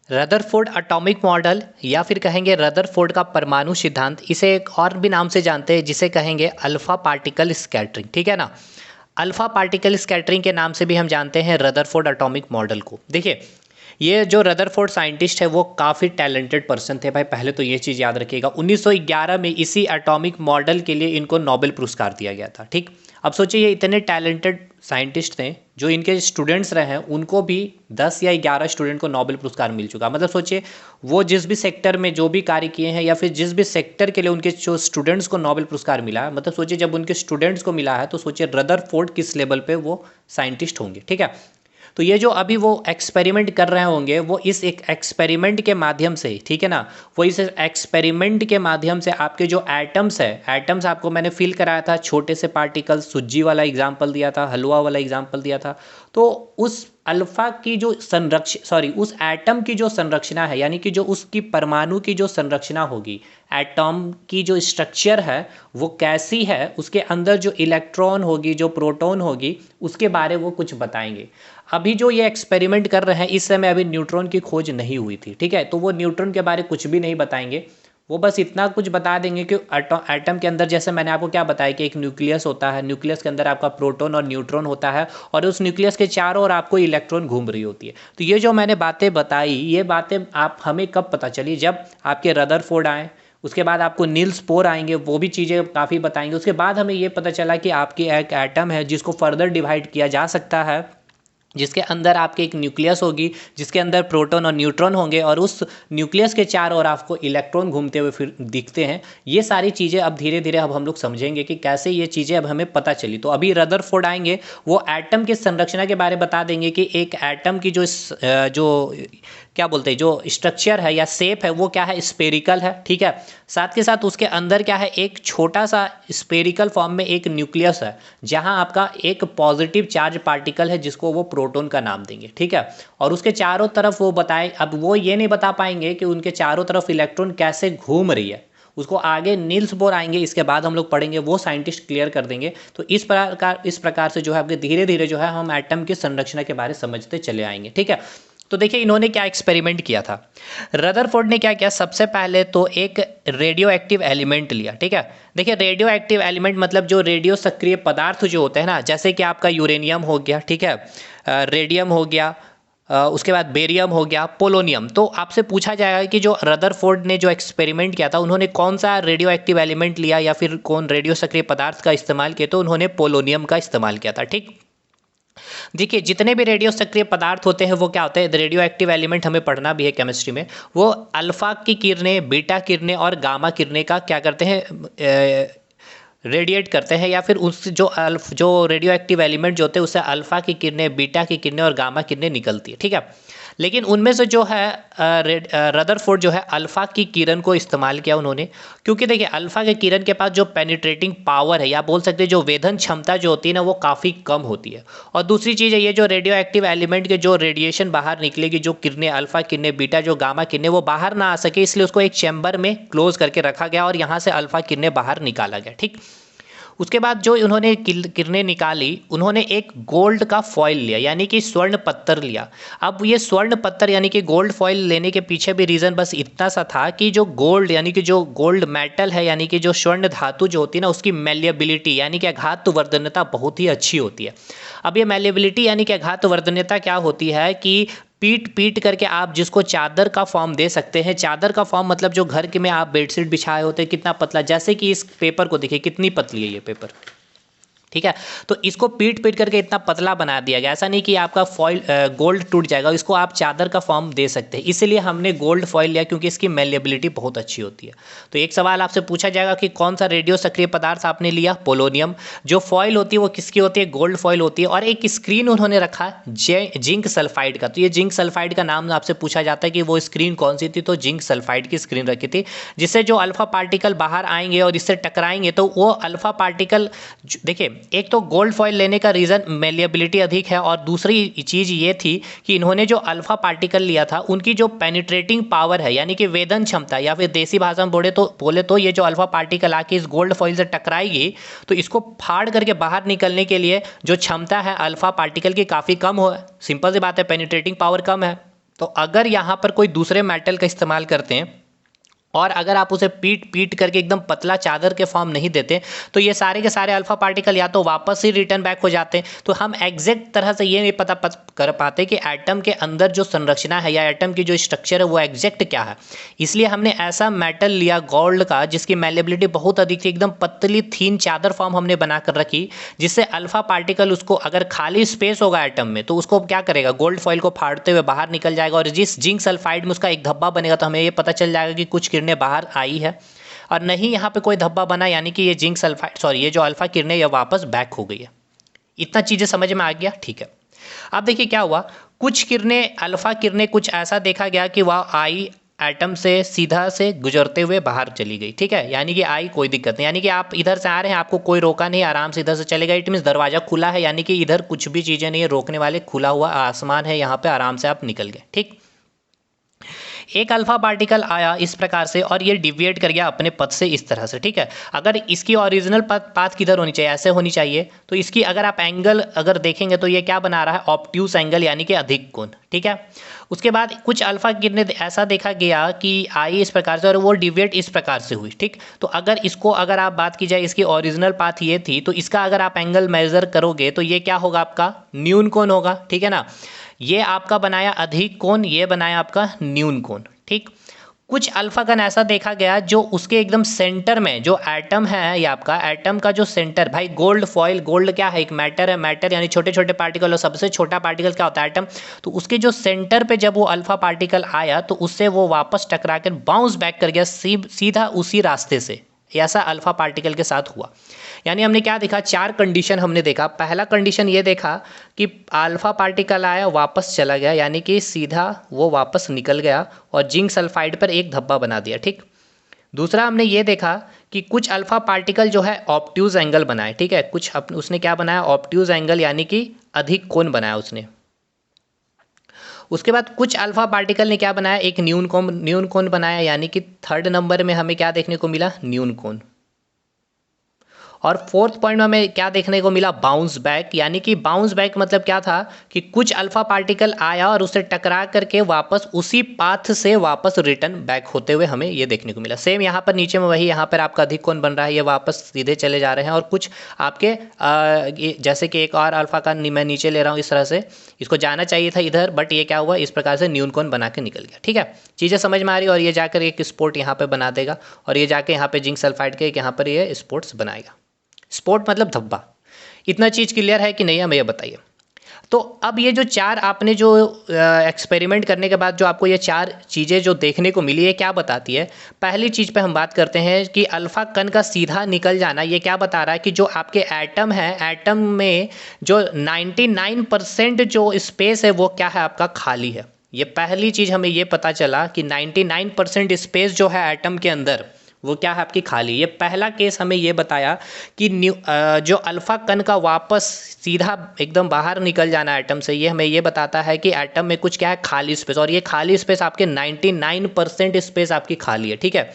Rutherford atomic model या फिर कहेंगे रदरफोर्ड का परमाणु सिद्धांत, इसे एक और भी नाम से जानते हैं जिसे कहेंगे अल्फा पार्टिकल स्कैटरिंग। ठीक है ना, अल्फा पार्टिकल स्कैटरिंग के नाम से भी हम जानते हैं रदरफोर्ड एटॉमिक मॉडल को। देखिए, ये जो रदरफोर्ड साइंटिस्ट है वो काफ़ी टैलेंटेड पर्सन थे भाई, पहले तो ये चीज़ याद रखिएगा। 1911 में इसी एटॉमिक मॉडल के लिए इनको नोबेल पुरस्कार दिया गया था। ठीक, अब सोचिए ये इतने टैलेंटेड साइंटिस्ट थे, जो इनके स्टूडेंट्स रहे हैं उनको भी 10 या 11 स्टूडेंट को नोबेल पुरस्कार मिल चुका। मतलब सोचिए वो जिस भी सेक्टर में जो भी कार्य किए हैं या फिर जिस भी सेक्टर के लिए उनके जो स्टूडेंट्स को नोबेल पुरस्कार मिला है, मतलब सोचिए जब उनके स्टूडेंट्स को मिला है तो सोचिए रदरफोर्ड किस लेवल पे वो साइंटिस्ट होंगे। ठीक है, तो ये जो अभी वो एक्सपेरिमेंट कर रहे होंगे वो इस एक एक्सपेरिमेंट के माध्यम से, ठीक है ना, वो इस एक्सपेरिमेंट के माध्यम से आपके जो एटम्स है, एटम्स आपको मैंने फील कराया था, छोटे से पार्टिकल्स, सूजी वाला एग्जांपल दिया था, हलवा वाला एग्जांपल दिया था। तो उस अल्फा की जो उस एटम की जो संरचना है, यानी कि जो उसकी परमाणु की जो संरचना होगी, एटम की जो स्ट्रक्चर है वो कैसी है, उसके अंदर जो इलेक्ट्रॉन होगी, जो प्रोटॉन होगी, उसके बारे वो कुछ बताएंगे। अभी जो ये एक्सपेरिमेंट कर रहे हैं इस समय अभी न्यूट्रॉन की खोज नहीं हुई थी। ठीक है, तो वो न्यूट्रॉन के बारे कुछ भी नहीं बताएंगे, वो बस इतना कुछ बता देंगे कि एटम के अंदर, जैसे मैंने आपको क्या बताया कि एक न्यूक्लियस होता है, न्यूक्लियस के अंदर आपका प्रोटॉन और न्यूट्रॉन होता है और उस न्यूक्लियस के चारों ओर आपको इलेक्ट्रॉन घूम रही होती है। तो ये जो मैंने बातें बताई, ये बातें आप हमें कब पता चली, जब आपके रदरफोर्ड आए, उसके बाद आपको नील्स बोर आएंगे, वो भी चीज़ें काफ़ी बताएंगे। उसके बाद हमें ये पता चला कि आपकी एक एटम है जिसको फर्दर डिवाइड किया जा सकता है, जिसके अंदर आपके एक न्यूक्लियस होगी, जिसके अंदर प्रोटॉन और न्यूट्रॉन होंगे और उस न्यूक्लियस के चारों ओर आपको इलेक्ट्रॉन घूमते हुए फिर दिखते हैं। ये सारी चीज़ें अब धीरे धीरे अब हम लोग समझेंगे कि कैसे ये चीज़ें अब हमें पता चली। तो अभी रदरफोर्ड आएंगे, वो एटम की संरचना के बारे में बता देंगे कि एक एटम की जो क्या बोलते हैं, जो स्ट्रक्चर है या शेप है वो क्या है, स्पेरिकल है। ठीक है, साथ के साथ उसके अंदर क्या है, एक छोटा सा स्पेरिकल फॉर्म में एक न्यूक्लियस है, जहां आपका एक पॉजिटिव चार्ज पार्टिकल है जिसको वो प्रोटॉन का नाम देंगे। ठीक है, और उसके चारों तरफ वो बताए, अब वो ये नहीं बता पाएंगे कि उनके चारों तरफ इलेक्ट्रॉन कैसे घूम रही है, उसको आगे नील्स बोर आएंगे, इसके बाद हम लोग पढ़ेंगे, वो साइंटिस्ट क्लियर कर देंगे। तो इस प्रकार से जो है आपके धीरे धीरे जो है हम एटम की संरचना के बारे समझते चले आएंगे। ठीक है, तो देखिए इन्होंने क्या एक्सपेरिमेंट किया था। रदरफोर्ड ने क्या किया, सबसे पहले तो एक रेडियो एक्टिव एलिमेंट लिया। ठीक है, देखिए रेडियो एक्टिव एलिमेंट मतलब जो रेडियो सक्रिय पदार्थ जो होते हैं ना, जैसे कि आपका यूरेनियम हो गया, ठीक है, रेडियम हो गया, उसके बाद बेरियम हो गया, पोलोनियम। तो आपसे पूछा जाएगा कि जो रदरफोर्ड ने जो एक्सपेरिमेंट किया था उन्होंने कौन सा रेडियो एक्टिव एलिमेंट लिया या फिर कौन रेडियो सक्रिय पदार्थ का इस्तेमाल किया, तो उन्होंने पोलोनियम का इस्तेमाल किया था। ठीक, देखिए जितने भी रेडियो सक्रिय पदार्थ होते हैं वो क्या होते हैं, रेडियो एक्टिव एलिमेंट हमें पढ़ना भी है केमिस्ट्री में, वो अल्फा की किरणें, बीटा किरणें और गामा किरणें का क्या करते हैं, रेडिएट करते हैं, या फिर उस जो रेडियो एक्टिव एलिमेंट जो होते हैं उससे अल्फा की किरणें, बीटा की किरणें और गामा किरणें निकलती है। ठीक है, लेकिन उनमें से जो है रदरफोर्ड जो है अल्फा की किरण को इस्तेमाल किया उन्होंने, क्योंकि देखिए अल्फा के किरण के पास जो पेनिट्रेटिंग पावर है या बोल सकते हैं जो वेधन क्षमता जो होती है ना वो काफ़ी कम होती है। और दूसरी चीज़ है ये जो रेडियो एक्टिव एलिमेंट के जो रेडिएशन बाहर निकलेगी, जो किरणें अल्फा किरणें, बीटा जो गामा किरणें, वो बाहर ना आ सके, इसलिए उसको एक चैम्बर में क्लोज करके रखा गया और यहाँ से अल्फा किरणें बाहर निकाला गया। ठीक, उसके बाद जो उन्होंने किरणें निकाली, उन्होंने एक गोल्ड का फॉइल लिया, यानी कि स्वर्ण पत्थर लिया। अब ये स्वर्ण पत्थर यानी कि गोल्ड फॉइल लेने के पीछे भी रीज़न बस इतना सा था कि जो गोल्ड यानी कि जो गोल्ड मेटल है, यानी कि जो स्वर्ण धातु जो होती है ना, उसकी मेलिएबिलिटी यानी कि आघातवर्धनता बहुत ही अच्छी होती है। अब ये मेलिएबिलिटी यानी कि आघातवर्धनता क्या होती है कि पीट पीट करके आप जिसको चादर का फॉर्म दे सकते हैं। चादर का फॉर्म मतलब जो घर के में आप बेडशीट बिछाए होते हैं, कितना पतला, जैसे कि इस पेपर को देखिए कितनी पतली है ये पेपर। ठीक है, तो इसको पीट पीट करके इतना पतला बना दिया गया, ऐसा नहीं कि आपका फॉइल गोल्ड टूट जाएगा, इसको आप चादर का फॉर्म दे सकते हैं, इसीलिए हमने गोल्ड फॉइल लिया क्योंकि इसकी मेलिएबिलिटी बहुत अच्छी होती है। तो एक सवाल आपसे पूछा जाएगा कि कौन सा रेडियो सक्रिय पदार्थ आपने लिया, पोलोनियम। जो फॉइल होती है वो किसकी होती है, गोल्ड फॉइल होती है। और एक स्क्रीन उन्होंने रखा जिंक सल्फाइड का, तो ये जिंक सल्फाइड का नाम आपसे पूछा जाता है कि वो स्क्रीन कौन सी थी, तो जिंक सल्फाइड की स्क्रीन रखी थी, जिससे जो अल्फा पार्टिकल बाहर आएंगे और इससे टकराएंगे तो वो अल्फा पार्टिकल, देखिए एक तो गोल्ड फॉइल लेने का रीज़न मेलिएबिलिटी अधिक है, और दूसरी चीज़ ये थी कि इन्होंने जो अल्फा पार्टिकल लिया था उनकी जो पेनिट्रेटिंग पावर है यानी कि वेदन क्षमता, या फिर देसी भाषा में बोले तो ये जो अल्फा पार्टिकल आके इस गोल्ड फॉइल से टकराएगी तो इसको फाड़ करके बाहर निकलने के लिए जो क्षमता है अल्फा पार्टिकल की काफ़ी कम हो, सिंपल सी बात है, पेनिट्रेटिंग पावर कम है, तो अगर यहाँ पर कोई दूसरे मेटल का इस्तेमाल करते हैं और अगर आप उसे पीट पीट करके एकदम पतला चादर के फॉर्म नहीं देते तो ये सारे के सारे अल्फा पार्टिकल या तो वापस ही रिटर्न बैक हो जाते हैं। तो हम एग्जैक्ट तरह से ये नहीं पता कर पाते कि एटम के अंदर जो संरचना है या एटम की जो स्ट्रक्चर है वो एग्जैक्ट क्या है। इसलिए हमने ऐसा मेटल लिया गोल्ड का जिसकी मेलेबिलिटी बहुत अधिक थी, एकदम पतली थीन चादर फॉर्म हमने बना कर रखी, जिससे अल्फा पार्टिकल उसको अगर खाली स्पेस होगा एटम में तो उसको क्या करेगा, गोल्ड फॉइल को फाड़ते हुए बाहर निकल जाएगा और जिस जिंक सल्फाइड में उसका एक धब्बा बनेगा तो हमें ये पता चल जाएगा कि कुछ किरणें बाहर आई है, और नहीं यहाँ पे कोई धब्बा बना यानी कि ये जिंक सल्फाइड ये जो अल्फा किरणें ये वापस बैक हो गई है। इतना चीज़ें समझ में आ गया, ठीक है। अब देखिए क्या हुआ, कुछ किरणें अल्फा किरणें कुछ ऐसा देखा गया कि वह आई एटम से सीधा से गुजरते हुए बाहर चली गई, ठीक है, यानी कि आई कोई दिक्कत नहीं, यानी कि आप इधर से आ रहे हैं आपको कोई रोका नहीं, आराम से इधर से चले गए। इट मीन्स दरवाजा खुला है, यानी कि इधर कुछ भी चीज़ें नहीं है रोकने वाले, खुला हुआ आसमान है, यहाँ पे आराम से आप निकल गए, ठीक। एक अल्फा पार्टिकल आया इस प्रकार से और ये डिविएट कर गया अपने पथ से इस तरह से, ठीक है। अगर इसकी ओरिजिनल पाथ किधर होनी चाहिए, ऐसे होनी चाहिए, तो इसकी अगर आप एंगल अगर देखेंगे तो ये क्या बना रहा है, ऑब्ट्यूस एंगल यानी कि अधिक कोण, ठीक है। उसके बाद कुछ अल्फा किरणें ऐसा देखा गया कि आई इस प्रकार से और वो डिविएट इस प्रकार से हुई, ठीक। तो अगर इसको अगर आप बात की जाए इसकी ओरिजिनल पाथ ये थी तो इसका अगर आप एंगल मेजर करोगे तो ये क्या होगा, आपका न्यून कोण होगा, ठीक है ना। ये आपका बनाया अधिक कोण, ये बनाया आपका न्यून कोण, ठीक। कुछ अल्फा कण ऐसा देखा गया जो उसके एकदम सेंटर में जो एटम है, ये आपका एटम का जो सेंटर, भाई गोल्ड फॉइल, गोल्ड क्या है, एक मैटर है, मैटर यानी छोटे छोटे पार्टिकल, और सबसे छोटा पार्टिकल क्या होता है, एटम। तो उसके जो सेंटर पे जब वो अल्फा पार्टिकल आया तो उससे वो वापस टकरा कर बाउंस बैक कर गया सीधा उसी रास्ते से, ऐसा अल्फा पार्टिकल के साथ हुआ। यानी हमने क्या देखा, चार कंडीशन हमने देखा। पहला कंडीशन ये देखा कि अल्फा पार्टिकल आया वापस चला गया, यानी कि सीधा वो वापस निकल गया और जिंक सल्फाइड पर एक धब्बा बना दिया, ठीक। दूसरा हमने ये देखा कि कुछ अल्फा पार्टिकल जो है ऑब्ट्यूज एंगल बनाए, ठीक है, कुछ उसने क्या बनाया, ऑब्ट्यूज एंगल यानी कि अधिक कोण बनाया उसने। उसके बाद कुछ अल्फा पार्टिकल ने क्या बनाया, एक न्यून कोण बनाया, यानी कि थर्ड नंबर में हमें क्या देखने को मिला, न्यून कोण। और फोर्थ पॉइंट में हमें क्या देखने को मिला, बाउंस बैक, यानी कि बाउंस बैक मतलब क्या था कि कुछ अल्फा पार्टिकल आया और उससे टकरा करके वापस उसी पाथ से वापस रिटर्न बैक होते हुए हमें ये देखने को मिला। सेम यहाँ पर नीचे में वही, यहाँ पर आपका अधिक कोण बन रहा है, ये वापस सीधे चले जा रहे हैं, और कुछ आपके जैसे कि एक और अल्फा का मैं नीचे ले रहा हूँ इस तरह से, इसको जाना चाहिए था इधर, बट ये क्या हुआ, इस प्रकार से न्यून कोण बना के निकल गया, ठीक है। चीज़ें समझ में आ रही है, और ये जाकर एक स्पोर्ट यहाँ पर बना देगा, और ये जाकर यहाँ पर जिंक सल्फाइड के यहाँ पर ये स्पोर्ट्स बनाएगा। स्पॉट मतलब धब्बा। इतना चीज़ क्लियर है कि नहीं, हमें ये बताइए। तो अब ये जो चार आपने जो एक्सपेरिमेंट करने के बाद जो आपको ये चार चीज़ें जो देखने को मिली है क्या बताती है। पहली चीज़ पे हम बात करते हैं कि अल्फा कण का सीधा निकल जाना, ये क्या बता रहा है कि जो आपके एटम है, एटम में जो 99% जो स्पेस है वो क्या है, आपका खाली है। ये पहली चीज़ हमें ये पता चला कि 99% स्पेस जो है एटम के अंदर वो क्या है, आपकी खाली। ये पहला केस हमें ये बताया कि जो अल्फा कण का वापस सीधा एकदम बाहर निकल जाना एटम से, ये हमें ये बताता है कि एटम में कुछ क्या है, खाली स्पेस, और ये खाली स्पेस आपके 99% स्पेस आपकी खाली है, ठीक है।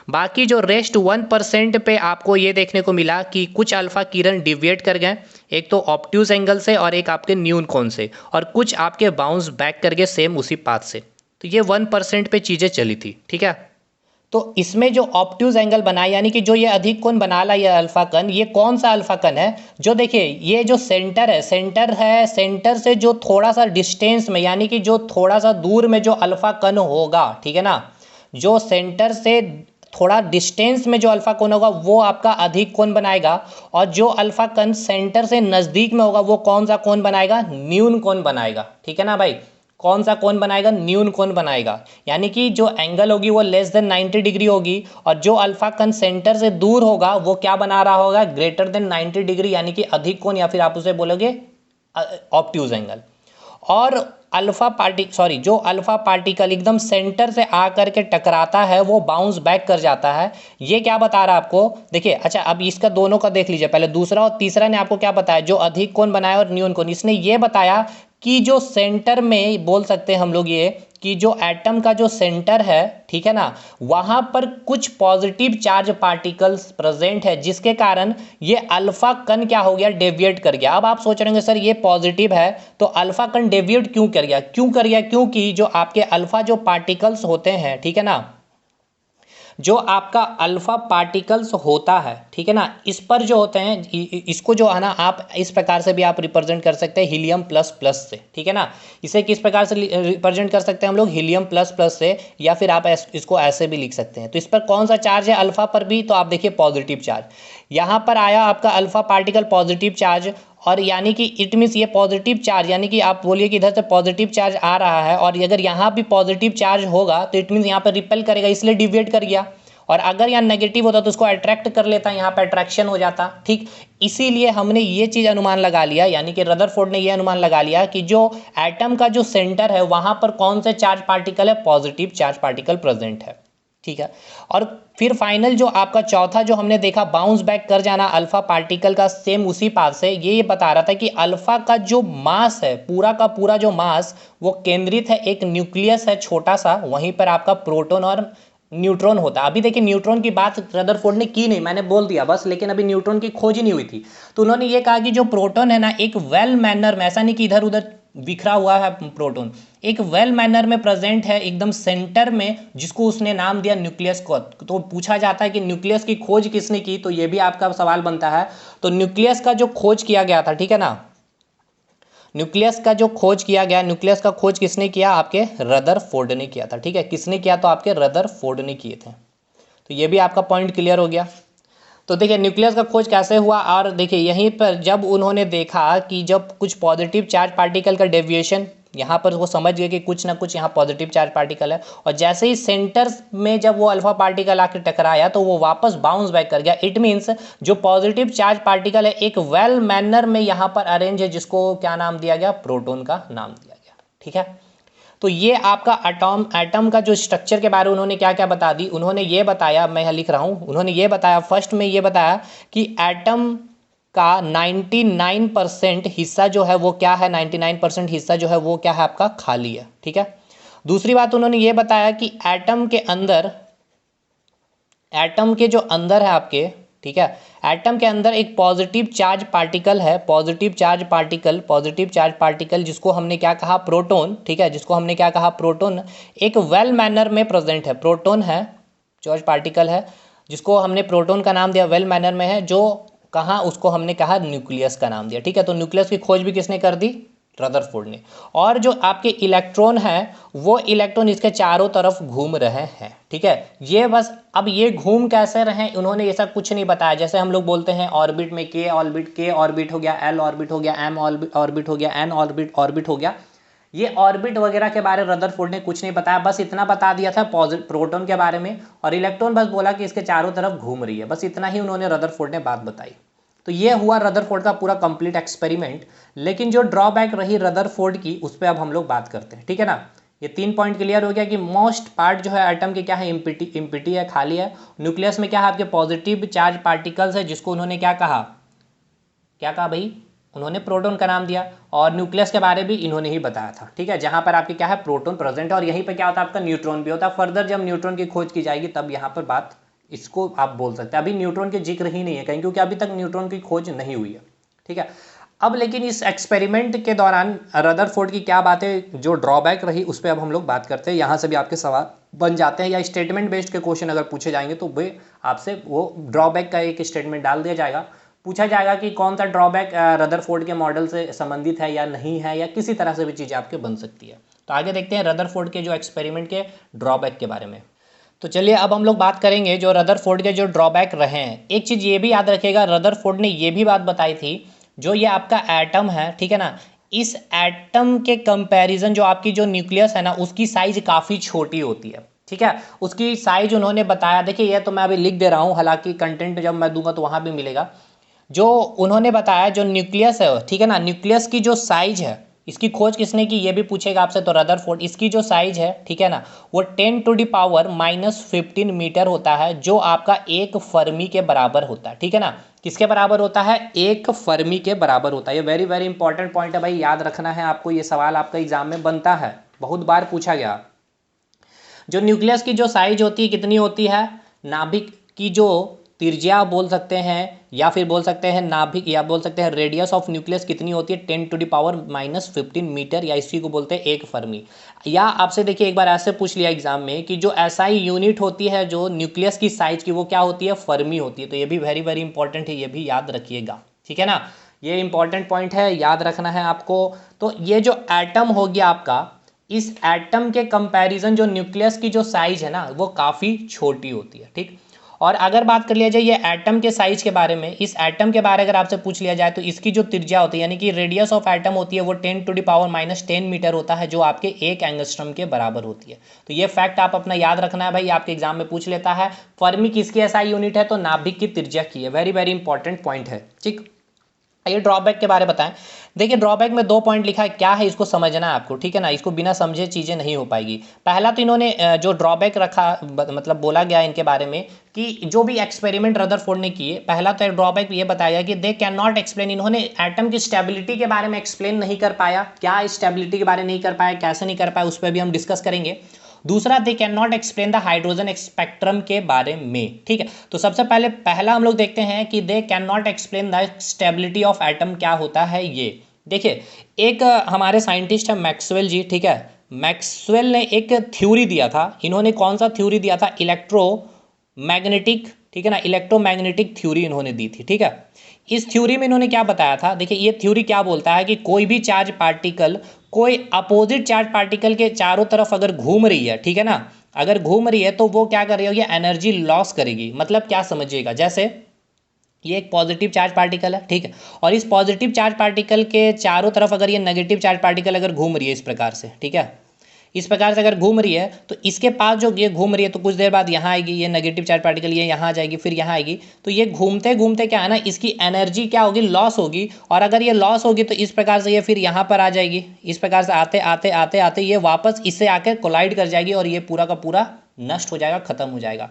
बाकी जो रेस्ट 1% पे आपको ये देखने को मिला कि कुछ अल्फा किरण डिविएट कर गए, एक तो ऑब्ट्यूज एंगल से और एक आपके न्यून कोण से, और कुछ आपके बाउंस बैक कर गए सेम उसी पाथ से। तो ये 1% पे चीज़ें चली थी, ठीक है। तो इसमें जो ऑब्ट्यूज एंगल बना, यानी कि जो ये अधिक कोण बना ला ये अल्फा कण, ये कौन सा अल्फा कण है, जो देखिए ये जो सेंटर है, सेंटर से जो थोड़ा सा डिस्टेंस में, यानी कि जो थोड़ा सा दूर में जो अल्फा कण होगा, ठीक है ना, जो सेंटर से थोड़ा डिस्टेंस में जो अल्फा कोण होगा वो आपका अधिक कोण बनाएगा, और जो अल्फा कण सेंटर से नज़दीक में होगा वो कौन सा कोण बनाएगा, न्यून कोण बनाएगा, ठीक है ना भाई। कौन सा कोण बनाएगा, न्यून कोण बनाएगा, यानी कि जो एंगल होगी वो लेस देन 90 डिग्री होगी, और जो अल्फा कण सेंटर से दूर होगा वो क्या बना रहा होगा, ग्रेटर देन 90 डिग्री, यानी कि अधिक कोण, या फिर आप उसे बोलोगे ऑब्ट्यूज एंगल। और जो अल्फा पार्टिकल एकदम सेंटर से आकर के टकराता है वो बाउंस बैक कर जाता है। ये क्या बता रहा है आपको, देखिए अच्छा अब इसका दोनों का देख लीजिए, पहले दूसरा और तीसरा ने आपको क्या बताया, जो अधिक कोण बनाया और न्यून कोण, इसने ये बताया कि जो सेंटर में बोल सकते हैं हम लोग ये कि जो एटम का जो सेंटर है, ठीक है ना, वहां पर कुछ पॉजिटिव चार्ज पार्टिकल्स प्रेजेंट है, जिसके कारण ये अल्फा कण क्या हो गया, डेविएट कर गया। अब आप सोच रहे होंगे सर ये पॉजिटिव है तो अल्फा कण डेविएट क्यों कर गया, क्योंकि जो आपके अल्फा जो पार्टिकल्स होते हैं, ठीक है ना, जो आपका अल्फा पार्टिकल्स होता है, ठीक है ना, इस पर जो होते हैं इसको जो है ना आप इस प्रकार से भी आप रिप्रेजेंट कर सकते हैं हीलियम प्लस प्लस से, ठीक है ना। इसे किस प्रकार से रिप्रेजेंट कर सकते हैं हम लोग, हीलियम प्लस प्लस से, या फिर आप इसको ऐसे भी लिख सकते हैं। तो इस पर कौन सा चार्ज है अल्फा पर भी, तो आप देखिए पॉजिटिव चार्ज यहाँ पर आया आपका अल्फा पार्टिकल पॉजिटिव चार्ज, और यानी कि इट मीन्स ये पॉजिटिव चार्ज, यानी कि आप बोलिए कि इधर से पॉजिटिव चार्ज आ रहा है और अगर यहाँ भी पॉजिटिव चार्ज होगा तो इट मीन्स यहाँ पर रिपेल करेगा, इसलिए डिविएट कर गया। और अगर यहाँ नेगेटिव होता तो उसको अट्रैक्ट कर लेता, यहाँ पर अट्रैक्शन हो जाता, ठीक। इसीलिए हमने ये चीज़ अनुमान लगा लिया, यानी कि रदरफोर्ड ने ये अनुमान लगा लिया कि जो एटम का जो सेंटर है वहाँ पर कौन से चार्ज पार्टिकल है, पॉजिटिव चार्ज पार्टिकल प्रेजेंट है, ठीक है। और फिर फाइनल जो आपका चौथा जो हमने देखा बाउंस बैक कर जाना अल्फा पार्टिकल का, सेम उसी पाथ से ये बता रहा था कि अल्फा का जो मास है, पूरा का पूरा जो मास वो केंद्रित है, एक न्यूक्लियस है छोटा सा, वहीं पर आपका प्रोटॉन और न्यूट्रॉन होता है। अभी देखिए न्यूट्रॉन की बात रदरफोर्ड ने की नहीं, मैंने बोल दिया बस, लेकिन अभी न्यूट्रॉन की खोज ही नहीं हुई थी। तो उन्होंने ये कहा कि जो प्रोटॉन है ना एक वेल मैनर में, ऐसा नहीं कि इधर उधर बिखरा हुआ है प्रोटॉन, एक वेल मैनर में प्रेजेंट है एकदम सेंटर में, जिसको उसने नाम दिया न्यूक्लियस को। तो पूछा जाता है कि न्यूक्लियस की खोज किसने की, तो ये भी आपका सवाल बनता है। तो न्यूक्लियस का जो खोज किया गया था, ठीक है ना, न्यूक्लियस का जो खोज किया गया, न्यूक्लियस का खोज किसने किया, आपके रदरफोर्ड ने किया था, ठीक है। किसने किया, तो आपके रदरफोर्ड ने किए थे। तो ये भी आपका पॉइंट क्लियर हो गया। तो देखिए न्यूक्लियस का खोज कैसे हुआ, और देखिए यहीं पर जब उन्होंने देखा कि जब कुछ पॉजिटिव चार्ज पार्टिकल का डेविएशन, यहाँ पर वो समझ गए कि कुछ ना कुछ यहाँ पॉजिटिव चार्ज पार्टिकल है, और जैसे ही सेंटर में जब वो अल्फा पार्टिकल आकर टकराया तो वो वापस बाउंस बैक कर गया। इट मीन्स जो पॉजिटिव चार्ज पार्टिकल है एक वेल मैनर में यहाँ पर अरेंज है, जिसको क्या नाम दिया गया, प्रोटॉन का नाम दिया गया, ठीक है। तो ये आपका एटम का जो स्ट्रक्चर के बारे में उन्होंने क्या क्या बता दी, उन्होंने ये बताया, मैं यहाँ लिख रहा हूँ, उन्होंने ये बताया फर्स्ट में ये बताया कि एटम का 99% हिस्सा जो है वो क्या है, 99% हिस्सा जो है वो क्या है आपका खाली है, ठीक है। दूसरी बात उन्होंने ये बताया कि एटम के अंदर, एटम के जो अंदर है आपके, ठीक है, एटम के अंदर एक पॉजिटिव चार्ज पार्टिकल है, पॉजिटिव चार्ज पार्टिकल जिसको हमने क्या कहा, प्रोटॉन, ठीक है, जिसको हमने क्या कहा, प्रोटॉन, एक वेल मैनर में प्रेजेंट है, प्रोटॉन है, चार्ज पार्टिकल है, जिसको हमने प्रोटॉन का नाम दिया, वेल मैनर में है, जो कहाँ, उसको हमने कहा न्यूक्लियस का नाम दिया, ठीक है। तो न्यूक्लियस की खोज भी किसने कर दी, रदरफोर्ड ने। और जो आपके इलेक्ट्रॉन है वो इलेक्ट्रॉन इसके चारों तरफ घूम रहे हैं, ठीक है। ये बस, अब ये घूम कैसे रहे उन्होंने ऐसा कुछ नहीं बताया। जैसे हम लोग बोलते हैं ऑर्बिट में के ऑर्बिट हो गया, एल ऑर्बिट हो गया, एम ऑर्बिट हो गया, एन ऑर्बिट हो गया, ये ऑर्बिट वगैरह के बारे में रदरफोर्ड ने कुछ नहीं बताया, बस इतना बता दिया था प्रोटॉन के बारे में, और इलेक्ट्रॉन बस बोला कि इसके चारों तरफ घूम रही है, बस इतना ही उन्होंने रदरफोर्ड ने बात बताई। तो ये हुआ रदरफोर्ड का पूरा कंप्लीट एक्सपेरिमेंट। लेकिन जो ड्रॉबैक रही रदरफोर्ड की, उस पर अब हम लोग बात करते हैं, ठीक है ना। ये 3 पॉइंट क्लियर हो गया कि मोस्ट पार्ट जो है एटम के क्या है, इम्पिटी है, खाली है। न्यूक्लियस में क्या है आपके पॉजिटिव चार्ज पार्टिकल्स है, जिसको उन्होंने क्या कहा, भाई, उन्होंने प्रोटॉन का नाम दिया, और न्यूक्लियस के बारे में भी इन्होंने ही बताया था, ठीक है, जहां पर आपके क्या है प्रोटॉन प्रेजेंट है, और यहीं पर क्या होता है आपका न्यूट्रॉन भी होता है। फर्दर जब न्यूट्रॉन की खोज की जाएगी तब यहाँ पर बात, इसको आप बोल सकते हैं, अभी न्यूट्रॉन के जिक्र ही नहीं है कहीं, क्योंकि अभी तक न्यूट्रॉन की खोज नहीं हुई है, ठीक है। अब लेकिन इस एक्सपेरिमेंट के दौरान रदरफोर्ड की क्या बातें जो ड्रॉबैक रही उस पर अब हम लोग बात करते हैं। यहाँ से भी आपके सवाल बन जाते हैं, या स्टेटमेंट बेस्ड के क्वेश्चन अगर पूछे जाएंगे तो वे आपसे वो ड्रॉबैक का एक स्टेटमेंट डाल दिया जाएगा, पूछा जाएगा कि कौन सा ड्रॉबैक रदरफोर्ड के मॉडल से संबंधित है या नहीं है, या किसी तरह से भी चीज़ें आपके बन सकती है। तो आगे देखते हैं रदरफोर्ड के जो एक्सपेरिमेंट के ड्रॉबैक के बारे में। तो चलिए अब हम लोग बात करेंगे जो रदरफोर्ड के जो ड्रॉबैक रहे हैं। एक चीज़ ये भी याद रखिएगा, रदरफोर्ड ने ये भी बात बताई थी, जो ये आपका एटम है, ठीक है ना, इस एटम के कंपैरिजन जो आपकी जो न्यूक्लियस है ना, उसकी साइज काफ़ी छोटी होती है, ठीक है। उसकी साइज उन्होंने बताया, देखिए ये तो मैं अभी लिख दे रहा हूँ, हालांकि कंटेंट जब मैं दूंगा तो वहाँ भी मिलेगा। जो उन्होंने बताया जो न्यूक्लियस है, ठीक है ना, न्यूक्लियस की जो साइज है इसकी खोज किसने की ये भी पूछेगा आपसे, तो रदरफोर्ड। इसकी जो साइज है, ठीक है ना, वो 10⁻⁻15 मीटर होता है, जो आपका 1 फर्मी के बराबर होता है, ठीक है ना। किसके बराबर होता है? 1 फर्मी के बराबर होता है। ये वेरी वेरी इंपॉर्टेंट पॉइंट है भाई, याद रखना है आपको, ये सवाल आपका एग्जाम में बनता है, बहुत बार पूछा गया। जो न्यूक्लियस की जो साइज होती है कितनी होती है, नाभिक की जो त्रिज्या बोल सकते हैं, या फिर बोल सकते हैं नाभिक, या बोल सकते हैं रेडियस ऑफ न्यूक्लियस कितनी होती है, 10⁻⁻15 मीटर, या इसी को बोलते हैं 1 फर्मी। या आपसे देखिए एक बार ऐसे पूछ लिया एग्जाम में कि जो एसआई यूनिट होती है जो न्यूक्लियस की साइज की, वो क्या होती है? फर्मी होती है। तो ये भी वेरी वेरी इंपॉर्टेंट है, ये भी याद रखिएगा, ठीक है ना। ये इंपॉर्टेंट पॉइंट है, याद रखना है आपको। तो ये जो एटम हो गया आपका, इस एटम के कंपैरिजन जो न्यूक्लियस की जो साइज है ना, वो काफ़ी छोटी होती है, ठीक। और अगर बात कर लिया जाए ये एटम के साइज के बारे में, इस एटम के बारे में अगर आपसे पूछ लिया जाए तो इसकी जो त्रिज्या होती है, यानी कि रेडियस ऑफ एटम होती है, वो 10⁻⁻10 मीटर होता है, जो आपके 1 एंगस्ट्रम के बराबर होती है। तो ये फैक्ट आप अपना याद रखना है भाई, आपके एग्जाम में पूछ लेता है। फर्मी किसकी एसआई यूनिट है? तो नाभिक की त्रिज्या की है। वेरी वेरी इंपॉर्टेंट पॉइंट है, ठीक। ये ड्रॉबैक के बारे में बताएं। देखिए ड्रॉबैक में 2 पॉइंट लिखा है, क्या है इसको समझना है आपको, ठीक है ना। इसको बिना समझे चीज़ें नहीं हो पाएगी। पहला तो इन्होंने जो ड्रॉबैक रखा, मतलब बोला गया इनके बारे में कि जो भी एक्सपेरिमेंट रदरफोर्ड ने किए, पहला तो ड्रॉबैक ये बताया गया कि दे कैन नॉट एक्सप्लेन, इन्होंने एटम की स्टेबिलिटी के बारे में एक्सप्लेन नहीं कर पाया। क्या स्टेबिलिटी के बारे में नहीं कर पाया, कैसे नहीं कर पाया, उस पर भी हम डिस्कस करेंगे। दूसरा, they can not explain the hydrogen spectrum के बारे में, ठीक है। तो सबसे पहला हम लोग देखते हैं कि they can not explain the stability of atom, क्या होता है ये। देखिए एक हमारे साइंटिस्ट है मैक्सवेल जी, ठीक है। मैक्सवेल ने एक थ्योरी दिया था, इन्होंने कौन सा थ्योरी दिया था? इलेक्ट्रोमैग्नेटिक, ठीक है ना, इलेक्ट्रोमैग्नेटिक थ्योरी इन्होंने दी थी, ठीक है। इस थ्योरी में इन्होंने क्या बताया था? देखिए ये थ्योरी क्या बोलता है कि कोई भी चार्ज पार्टिकल कोई अपोजिट चार्ज पार्टिकल के चारों तरफ अगर घूम रही है, ठीक है ना, अगर घूम रही है तो वो क्या कर रही होगी? एनर्जी लॉस करेगी। मतलब क्या समझिएगा, जैसे ये एक पॉजिटिव चार्ज पार्टिकल है, ठीक है, और इस पॉजिटिव चार्ज पार्टिकल के चारों तरफ अगर ये नेगेटिव चार्ज पार्टिकल अगर घूम रही है इस प्रकार से, ठीक है, इस प्रकार से अगर घूम रही है तो इसके पास जो ये घूम रही है तो कुछ देर बाद यहाँ आएगी, ये नेगेटिव चार्ज पार्टिकल ये यहाँ आ जाएगी, फिर यहाँ आएगी। तो ये घूमते घूमते क्या है ना, इसकी एनर्जी क्या होगी? लॉस होगी। और अगर ये लॉस होगी तो इस प्रकार से ये फिर यहाँ पर आ जाएगी, इस प्रकार से आते आते आते आते ये वापस इससे आकर कोलाइड कर जाएगी और ये पूरा का पूरा नष्ट हो जाएगा, खत्म हो जाएगा।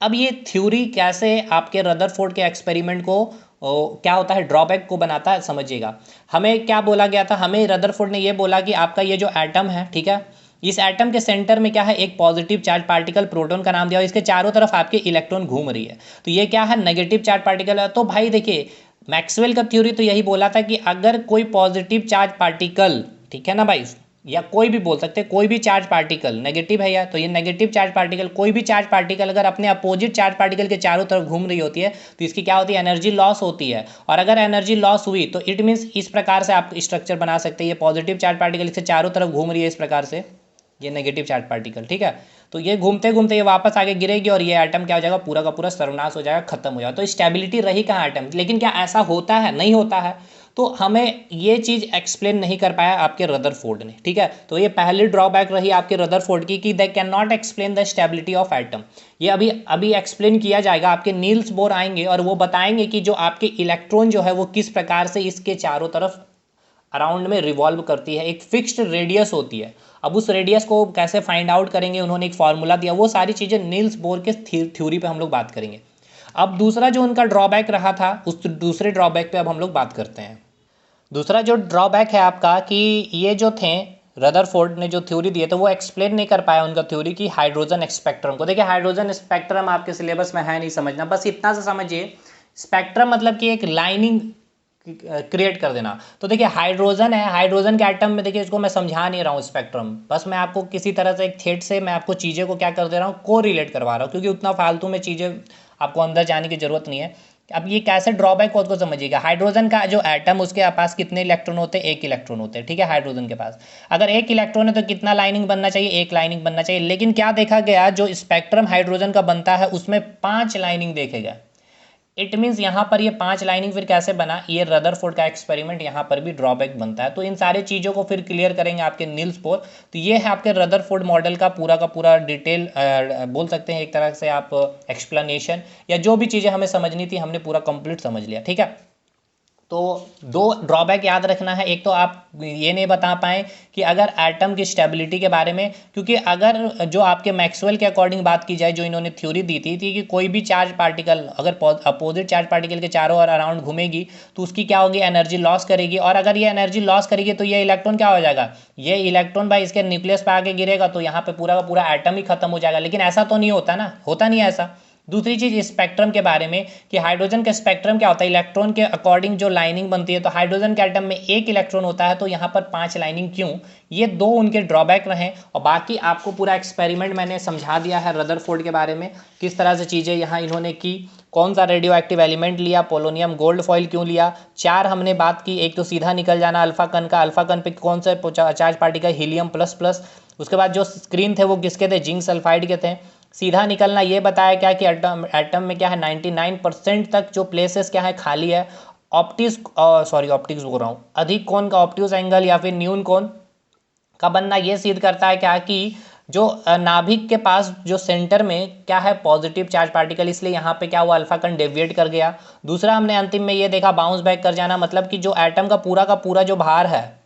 अब ये थ्योरी कैसे आपके रदरफोर्ड के एक्सपेरिमेंट को क्या होता है, ड्रॉबैक को बनाता है, समझिएगा। हमें क्या बोला गया था? हमें रदरफोर्ड ने ये बोला कि आपका ये जो एटम है, ठीक है, इस एटम के सेंटर में क्या है? एक पॉजिटिव चार्ज पार्टिकल, प्रोटॉन का नाम दिया, और इसके चारों तरफ आपके इलेक्ट्रॉन घूम रही है। तो ये क्या है? नेगेटिव चार्ज पार्टिकल है। तो भाई देखिए मैक्सवेल का थ्योरी तो यही बोला था कि अगर कोई पॉजिटिव चार्ज पार्टिकल, ठीक है ना भाई, या कोई भी बोल सकते हैं, कोई भी चार्ज पार्टिकल नेगेटिव है, या तो ये नेगेटिव चार्ज पार्टिकल, कोई भी चार्ज पार्टिकल अगर अपने अपोजिट चार्ज पार्टिकल के चारों तरफ घूम रही होती है तो इसकी क्या होती है? एनर्जी लॉस होती है। और अगर एनर्जी लॉस हुई तो इट मीन्स इस प्रकार से आप स्ट्रक्चर बना सकते हैं, ये पॉजिटिव चार्ज पार्टिकल इसके चारों तरफ घूम रही है इस प्रकार से, ये नेगेटिव चार्ज पार्टिकल, ठीक है। तो ये घूमते घूमते ये वापस आगे गिरेगी और ये एटम क्या हो जाएगा? पूरा का पूरा सर्वनाश हो जाएगा, खत्म हो जाएगा। तो स्टेबिलिटी रही कहाँ एटम? लेकिन क्या ऐसा होता है? नहीं होता है। तो हमें ये चीज़ एक्सप्लेन नहीं कर पाया आपके रदरफोर्ड ने, ठीक है। तो ये पहली ड्रॉबैक रही आपके रदरफोर्ड की कि they can not explain the stability of atom. ये अभी अभी एक्सप्लेन किया जाएगा, आपके नील्स बोर आएंगे और वो बताएंगे कि जो आपके इलेक्ट्रॉन जो है वो किस प्रकार से इसके चारों तरफ अराउंड में रिवॉल्व करती है, एक फिक्स्ड रेडियस होती है। अब उस रेडियस को कैसे फाइंड आउट करेंगे, उन्होंने एक फार्मूला दिया, वो सारी चीज़ें नील्स बोर के थ्योरी पे हम लोग बात करेंगे। अब दूसरा जो उनका ड्रॉबैक रहा था, उस दूसरे ड्रॉबैक पे अब हम लोग बात करते हैं। दूसरा जो ड्रॉबैक है आपका कि ये जो थे रदरफोर्ड ने जो थ्योरी दिए तो वो एक्सप्लेन नहीं कर पाया उनका थ्योरी की हाइड्रोजन स्पेक्ट्रम को। देखिए हाइड्रोजन स्पेक्ट्रम आपके सिलेबस में है नहीं, समझना, बस इतना सा समझिए। स्पेक्ट्रम मतलब कि एक लाइनिंग क्रिएट कर देना। तो देखिए हाइड्रोजन है, हाइड्रोजन के एटम में देखिए इसको मैं समझा नहीं रहा हूँ स्पेक्ट्रम, बस मैं आपको किसी तरह से एक थ्रेड से मैं आपको चीज़ें को क्या कर दे रहा हूँ, को रिलेट करवा रहा हूँ, क्योंकि उतना फालतू में चीज़ें आपको अंदर जाने की जरूरत नहीं है। अब ये कैसे ड्रॉबैक हो उसको समझिएगा। हाइड्रोजन का जो एटम उसके पास कितने इलेक्ट्रॉन होते हैं? 1 इलेक्ट्रॉन होते हैं, ठीक है। हाइड्रोजन के पास अगर 1 इलेक्ट्रॉन है तो कितना लाइनिंग बनना चाहिए? 1 लाइनिंग बनना चाहिए। लेकिन क्या देखा गया, जो स्पेक्ट्रम हाइड्रोजन का बनता है उसमें 5 लाइनिंग देखे गए। इट मीन्स यहाँ पर ये 5 लाइनिंग फिर कैसे बना? ये रदरफोर्ड का एक्सपेरिमेंट यहाँ पर भी ड्रॉबैक बनता है। तो इन सारी चीज़ों को फिर क्लियर करेंगे आपके नील्स बोर। तो ये है आपके रदरफोर्ड मॉडल का पूरा डिटेल बोल सकते हैं एक तरह से आप एक्सप्लेनेशन, या जो भी चीज़ें हमें समझनी थी हमने पूरा कंप्लीट समझ लिया, ठीक है। तो दो ड्रॉबैक याद रखना है। एक तो आप ये नहीं बता पाएँ कि अगर एटम की स्टेबिलिटी के बारे में, क्योंकि अगर जो आपके मैक्सवेल के अकॉर्डिंग बात की जाए, जो इन्होंने थ्योरी दी थी कि कोई भी चार्ज पार्टिकल अगर अपोजिट चार्ज पार्टिकल के चारों ओर अराउंड घूमेगी तो उसकी क्या होगी, एनर्जी लॉस करेगी, और अगर ये एनर्जी लॉस करेगी तो ये इलेक्ट्रॉन क्या हो जाएगा, ये इलेक्ट्रॉन भाई इसके न्यूक्लियस पे आके गिरेगा तो यहाँ पे पूरा का पूरा एटम ही खत्म हो जाएगा। लेकिन ऐसा तो नहीं होता ना, होता नहीं है ऐसा। दूसरी चीज़ स्पेक्ट्रम के बारे में कि हाइड्रोजन का स्पेक्ट्रम क्या होता है, इलेक्ट्रॉन के अकॉर्डिंग जो लाइनिंग बनती है, तो हाइड्रोजन के एटम में एक इलेक्ट्रॉन होता है तो यहाँ पर 5 लाइनिंग क्यों। ये दो उनके ड्रॉबैक रहे, और बाकी आपको पूरा एक्सपेरिमेंट मैंने समझा दिया है रदरफोर्ड के बारे में, किस तरह से चीज़ें यहाँ इन्होंने की, कौन सा रेडियो एक्टिव एलिमेंट लिया, पोलोनियम गोल्ड फॉइल क्यों लिया। 4 हमने बात की, एक तो सीधा निकल जाना अल्फा कण का, अल्फा कण पे कौन सा charge particle, helium plus plus. उसके बाद जो स्क्रीन थे वो किसके थे, जिंक सल्फाइड के थे। सीधा निकलना ये बताया क्या कि एटम में क्या है 99% तक जो प्लेसेस क्या है खाली है। ऑप्टिक्स बोल रहा हूँ, अधिक कोण का ऑप्टिक्स एंगल या फिर न्यून कोण का बनना ये सिद्ध करता है क्या कि जो नाभिक के पास जो सेंटर में क्या है पॉजिटिव चार्ज पार्टिकल, इसलिए यहाँ पे क्या हुआ, अल्फा कण डेविएट कर गया। दूसरा हमने अंतिम में ये देखा बाउंस बैक कर जाना, मतलब कि जो एटम का पूरा जो भार है,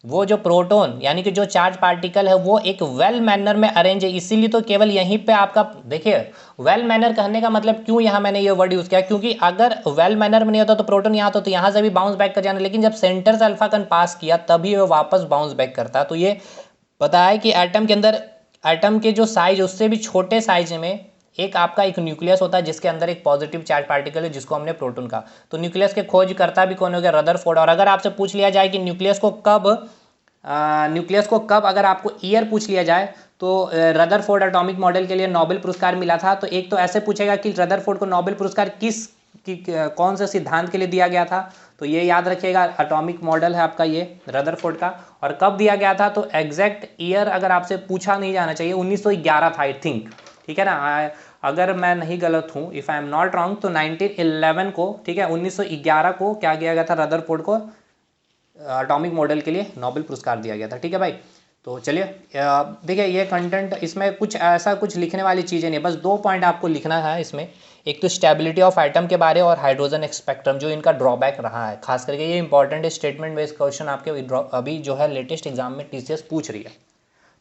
वो जो प्रोटॉन यानी कि जो चार्ज पार्टिकल है वो एक वेल मैनर में अरेंज है। इसीलिए तो केवल यहीं पे आपका देखिए, वेल मैनर कहने का मतलब क्यों यहाँ मैंने ये वर्ड यूज़ किया, क्योंकि अगर वेल मैनर में नहीं होता तो प्रोटॉन यहाँ तो यहाँ से भी बाउंस बैक कर जाना, लेकिन जब सेंटर से अल्फा कण पास किया तभी वो वापस बाउंस बैक करता है। तो ये पता है कि एटम के अंदर, एटम के जो साइज उससे भी छोटे साइज में एक आपका एक न्यूक्लियस होता है जिसके अंदर एक पॉजिटिव चार्ज पार्टिकल है जिसको हमने प्रोटॉन कहा। तो न्यूक्लियस के खोज करता भी कौन हो गया, रदरफोर्ड। और अगर आपसे पूछ लिया जाए कि न्यूक्लियस को कब अगर आपको ईयर पूछ लिया जाए तो रदरफोर्ड एटॉमिक मॉडल के लिए नोबेल पुरस्कार मिला था। तो एक तो ऐसे पूछेगा कि रदरफोर्ड को नोबेल पुरस्कार कौन से सिद्धांत के लिए दिया गया था, तो ये याद रखिएगा एटॉमिक मॉडल है आपका ये रदरफोर्ड का, और कब दिया गया था तो एग्जैक्ट ईयर अगर आपसे पूछा नहीं जाना चाहिए, 1911 था आई थिंक, ठीक है ना, अगर मैं नहीं गलत हूँ, if I am not wrong, तो 1911 को, ठीक है, 1911 को क्या किया गया था, रदरफोर्ड को एटॉमिक मॉडल के लिए नोबेल पुरस्कार दिया गया था। ठीक है भाई, तो चलिए देखिए ये कंटेंट, इसमें कुछ ऐसा कुछ लिखने वाली चीज़ें नहीं, बस 2 पॉइंट आपको लिखना है इसमें। एक तो स्टेबिलिटी ऑफ एटम के बारे और हाइड्रोजन स्पेक्ट्रम जो इनका ड्रॉबैक रहा है, खास करके ये इंपॉर्टेंट स्टेटमेंट बेस्ड क्वेश्चन आपके अभी जो है लेटेस्ट एग्जाम में टीसीएस पूछ रही है।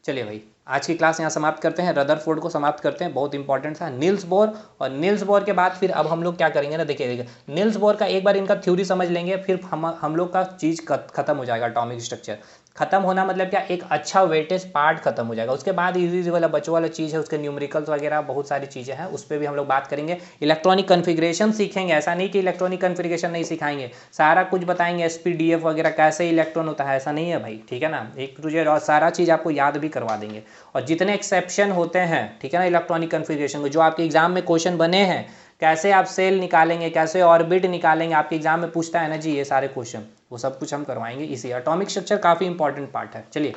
चलिए भाई, आज की क्लास यहाँ समाप्त करते हैं, रदरफोर्ड को समाप्त करते हैं, बहुत इंपॉर्टेंट था। नील्स बोर, और नील्स बोर के बाद फिर अब हम लोग क्या करेंगे ना, देखिए नील्स बोर का एक बार इनका थ्योरी समझ लेंगे, फिर हम लोग का चीज़ खत्म हो जाएगा। एटॉमिक स्ट्रक्चर खत्म होना मतलब क्या, एक अच्छा वेटेज पार्ट खत्म हो जाएगा। उसके बाद इजी वाला बचो वाला चीज़ है, उसके न्यूमेरिकल्स वगैरह बहुत सारी चीज़ें हैं, उस पर भी हम लोग बात करेंगे। इलेक्ट्रॉनिक कन्फिग्रेशन सीखेंगे, ऐसा नहीं कि इलेक्ट्रॉनिक कन्फिग्रेशन नहीं सिखाएंगे, सारा कुछ बताएंगे, SPDF वगैरह कैसे इलेक्ट्रॉन होता है, ऐसा नहीं है भाई, ठीक है ना, एक तुझे और सारा चीज़ आपको याद भी करवा देंगे। और जितने एक्सेप्शन होते हैं, ठीक है ना, इलेक्ट्रॉनिक कन्फिग्रेशन को, जो आपके एग्जाम में क्वेश्चन बने हैं, कैसे आप सेल निकालेंगे, कैसे ऑर्बिट निकालेंगे, आपके एग्जाम में पूछता है ना जी ये सारे क्वेश्चन, वो सब कुछ हम करवाएंगे। इसी एटॉमिक स्ट्रक्चर काफ़ी इंपॉर्टेंट पार्ट है। चलिए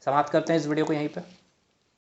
समाप्त करते हैं इस वीडियो को यहीं पे।